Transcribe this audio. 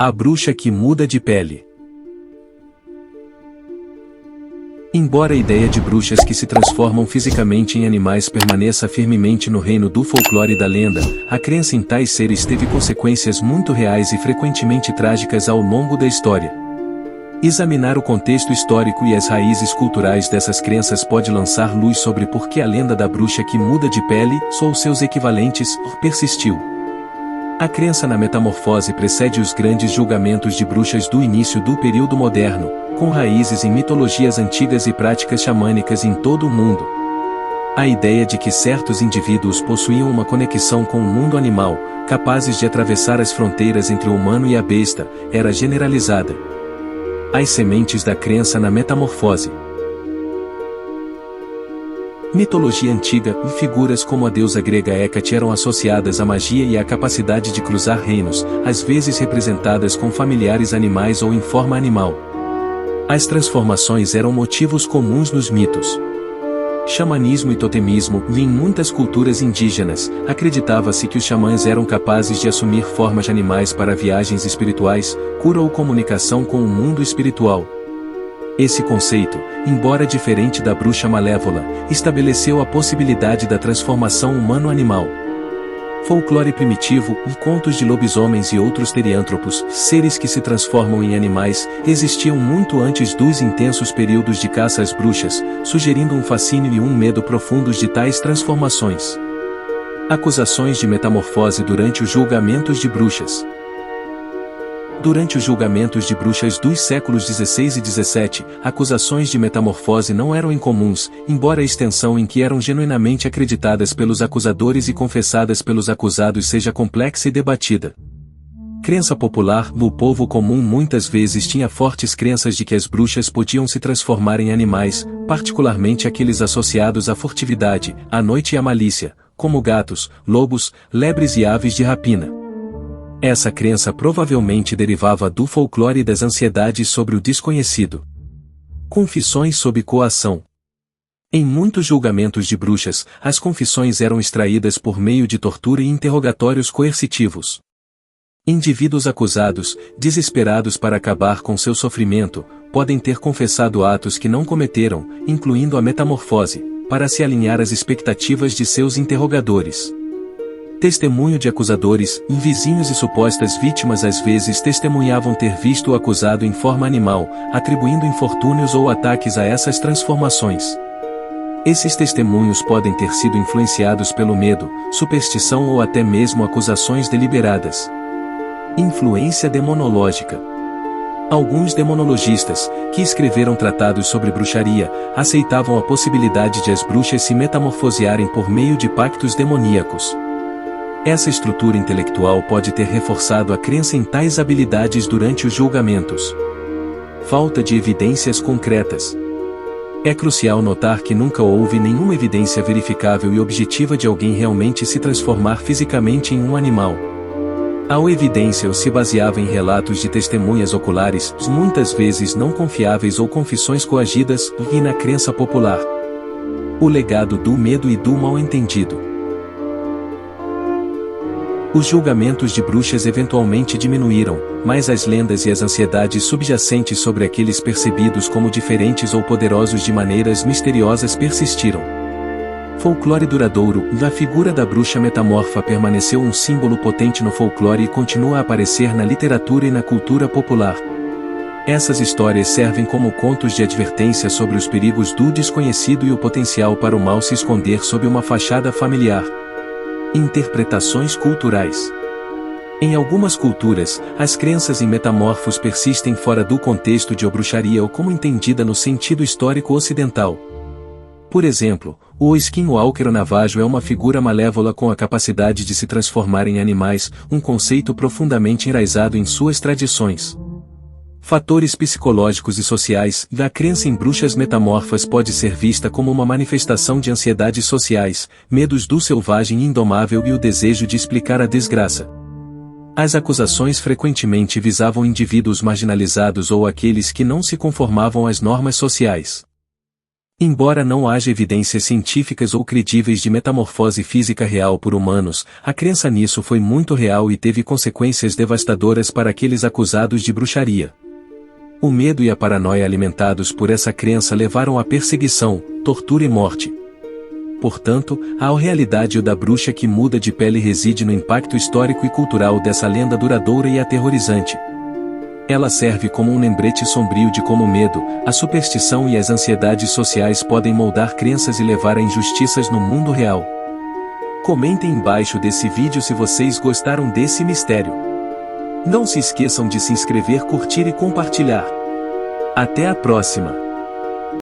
A bruxa que muda de pele. Embora a ideia de bruxas que se transformam fisicamente em animais permaneça firmemente no reino do folclore e da lenda, a crença em tais seres teve consequências muito reais e frequentemente trágicas ao longo da história. Examinar o contexto histórico e as raízes culturais dessas crenças pode lançar luz sobre por que a lenda da bruxa que muda de pele, ou seus equivalentes, persistiu. A crença na metamorfose precede os grandes julgamentos de bruxas do início do período moderno, com raízes em mitologias antigas e práticas xamânicas em todo o mundo. A ideia de que certos indivíduos possuíam uma conexão com o mundo animal, capazes de atravessar as fronteiras entre o humano e a besta, era generalizada. As sementes da crença na metamorfose. Mitologia antiga e figuras como a deusa grega Hécate eram associadas à magia e à capacidade de cruzar reinos, às vezes representadas com familiares animais ou em forma animal. As transformações eram motivos comuns nos mitos. Xamanismo e totemismo. Em muitas culturas indígenas, acreditava-se que os xamãs eram capazes de assumir formas de animais para viagens espirituais, cura ou comunicação com o mundo espiritual. Esse conceito, embora diferente da bruxa malévola, estabeleceu a possibilidade da transformação humano-animal. Folclore primitivo e contos de lobisomens e outros teriântropos, seres que se transformam em animais, existiam muito antes dos intensos períodos de caça às bruxas, sugerindo um fascínio e um medo profundos de tais transformações. Acusações de metamorfose durante os julgamentos de bruxas. Durante os julgamentos de bruxas dos séculos XVI e XVII, acusações de metamorfose não eram incomuns, embora a extensão em que eram genuinamente acreditadas pelos acusadores e confessadas pelos acusados seja complexa e debatida. Crença popular. O povo comum muitas vezes tinha fortes crenças de que as bruxas podiam se transformar em animais, particularmente aqueles associados à furtividade, à noite e à malícia, como gatos, lobos, lebres e aves de rapina. Essa crença provavelmente derivava do folclore e das ansiedades sobre o desconhecido. Confissões sob coação. Em muitos julgamentos de bruxas, as confissões eram extraídas por meio de tortura e interrogatórios coercitivos. Indivíduos acusados, desesperados para acabar com seu sofrimento, podem ter confessado atos que não cometeram, incluindo a metamorfose, para se alinhar às expectativas de seus interrogadores. Testemunho de acusadores. Vizinhos e supostas vítimas às vezes testemunhavam ter visto o acusado em forma animal, atribuindo infortúnios ou ataques a essas transformações. Esses testemunhos podem ter sido influenciados pelo medo, superstição ou até mesmo acusações deliberadas. Influência demonológica. Alguns demonologistas, que escreveram tratados sobre bruxaria, aceitavam a possibilidade de as bruxas se metamorfosearem por meio de pactos demoníacos. Essa estrutura intelectual pode ter reforçado a crença em tais habilidades durante os julgamentos. Falta de evidências concretas. É crucial notar que nunca houve nenhuma evidência verificável e objetiva de alguém realmente se transformar fisicamente em um animal. A evidência se baseava em relatos de testemunhas oculares, muitas vezes não confiáveis ou confissões coagidas, e na crença popular. O legado do medo e do mal-entendido. Os julgamentos de bruxas eventualmente diminuíram, mas as lendas e as ansiedades subjacentes sobre aqueles percebidos como diferentes ou poderosos de maneiras misteriosas persistiram. Folclore duradouro. A figura da bruxa metamorfa permaneceu um símbolo potente no folclore e continua a aparecer na literatura e na cultura popular. Essas histórias servem como contos de advertência sobre os perigos do desconhecido e o potencial para o mal se esconder sob uma fachada familiar. Interpretações culturais. Em algumas culturas, as crenças em metamorfos persistem fora do contexto de bruxaria ou como entendida no sentido histórico ocidental. Por exemplo, o skinwalker navajo é uma figura malévola com a capacidade de se transformar em animais, um conceito profundamente enraizado em suas tradições. Fatores psicológicos e sociais. A crença em bruxas metamorfas pode ser vista como uma manifestação de ansiedades sociais, medos do selvagem indomável e o desejo de explicar a desgraça. As acusações frequentemente visavam indivíduos marginalizados ou aqueles que não se conformavam às normas sociais. Embora não haja evidências científicas ou credíveis de metamorfose física real por humanos, a crença nisso foi muito real e teve consequências devastadoras para aqueles acusados de bruxaria. O medo e a paranoia alimentados por essa crença levaram à perseguição, tortura e morte. Portanto, a realidade da bruxa que muda de pele reside no impacto histórico e cultural dessa lenda duradoura e aterrorizante. Ela serve como um lembrete sombrio de como o medo, a superstição e as ansiedades sociais podem moldar crenças e levar a injustiças no mundo real. Comentem embaixo desse vídeo se vocês gostaram desse mistério. Não se esqueçam de se inscrever, curtir e compartilhar. Até a próxima!